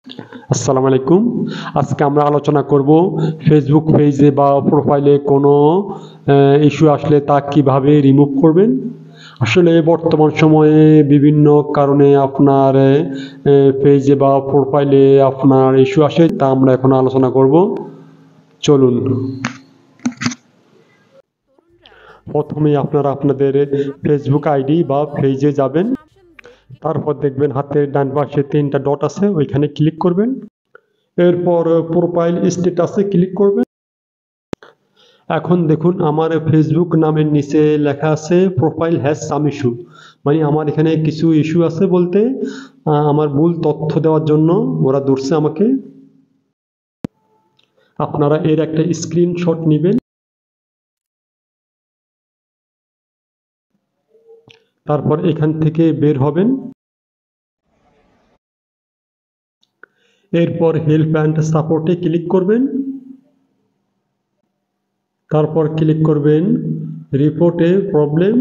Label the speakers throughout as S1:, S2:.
S1: আসসালামু আলাইকুম। আজকে আমরা আলোচনা করব ফেসবুক পেজে বা প্রোফাইলে কোনো ইস্যু আসলে তা কিভাবে রিমুভ করবেন। আসলে বর্তমান সময়ে বিভিন্ন কারণে আপনার পেজে বা প্রোফাইলে আপনার ইস্যু আসে, তা আমরা এখন আলোচনা করব। চলুন। প্রথমে আপনারা আপনাদের ফেসবুক আইডি বা পেজে যাবেন। তারপর দেখবেন হাতের ডান পাশে 3টা ডট আছে, ওইখানে ক্লিক করবেন। এরপর প্রোফাইল স্ট্যাটাসে ক্লিক করবেন। এখন দেখুন আমার ফেসবুক নামের নিচে লেখা আছে প্রোফাইল হ্যাজ সাম ইস্যু, মানে আমার এখানে কিছু ইস্যু আছে বলতে আমার ভুল তথ্য দেওয়ার জন্য ওরা ধরছে আমাকে। আপনারা এর একটা স্ক্রিনশট নেবেন, তারপর এখান থেকে বের হবেন। এরপর হেল্প অ্যান্ড সাপোর্টে ক্লিক করবেন। তারপর ক্লিক করবেন রিপোর্টে প্রবলেম।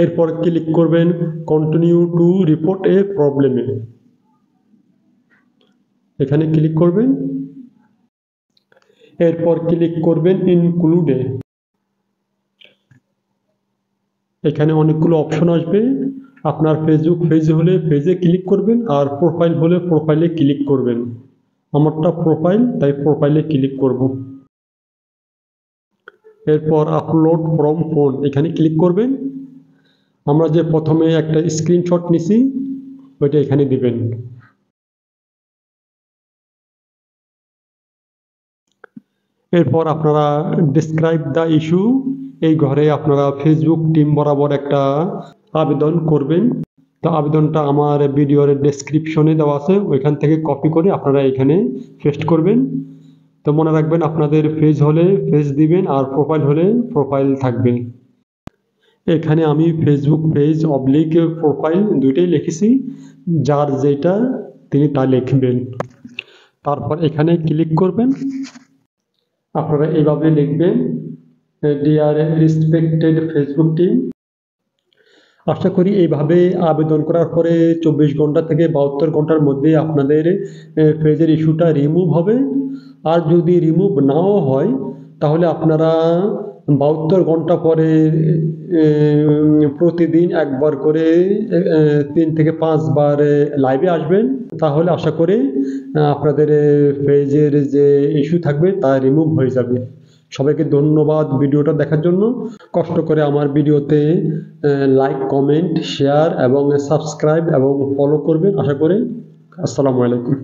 S1: এরপর ক্লিক করবেন কন্টিনিউ টু রিপোর্ট এ প্রবলেমে, এখানে ক্লিক করবেন। এরপর ক্লিক করবেন ইনক্লুডে, এখানে অনেকগুলো অপশন আসবে। আপনার ফেসবুক পেজ হলে পেজে ক্লিক করবেন, আর প্রোফাইল হলে প্রোফাইলে ক্লিক করবেন। আমারটা প্রোফাইল, তাই প্রোফাইলে ক্লিক করব। এরপর আপলোড ফ্রম ফোন, এখানে ক্লিক করবেন। আমরা যে প্রথমে একটা স্ক্রিনশট নিছি ওইটা এখানে দিবেন। এরপর আপনারা ডিসক্রাইব দ্য ইস্যু, এই ঘরে আপনারা ফেসবুক টিম বরাবর একটা আবেদন করবেন। তো আবেদনটা আমার ভিডিওর ডেসক্রিপশনে দেওয়া আছে, ওইখান থেকে কপি করে আপনারা এখানে পেস্ট করবেন। তো মনে রাখবেন আপনাদের পেজ হলে পেজ দিবেন, আর প্রোফাইল হলে প্রোফাইল থাকবে। এখানে আমি ফেসবুক পেজ অবলিক প্রোফাইল দুইটাই লিখেছি, যার যেটা তিনি তা লিখবেন। তারপর এখানে ক্লিক করবেন। আপনারা এইভাবে লিখবেন ডিয়ার রেসপেক্টেড ফেসবুক টিম। আশা করি এইভাবে আবেদন করার পরে 24 ঘন্টা থেকে 72 ঘন্টার মধ্যে আপনাদের পেজের ইস্যুটা রিমুভ হবে। আর যদি রিমুভ নাও হয় তাহলে আপনারা 72 ঘন্টা পরে প্রতিদিন একবার করে 3 থেকে 5 বার লাইভে আসবেন। তাহলে আশা করি আপনাদের পেজের যে ইস্যু থাকবে তা রিমুভ হয়ে যাবে। সবাইকে ধন্যবাদ ভিডিওটা দেখার জন্য। কষ্ট করে আমার ভিডিওতে লাইক, কমেন্ট, শেয়ার এবং সাবস্ক্রাইব এবং ফলো করবেন আশা করি। আসসালামু আলাইকুম।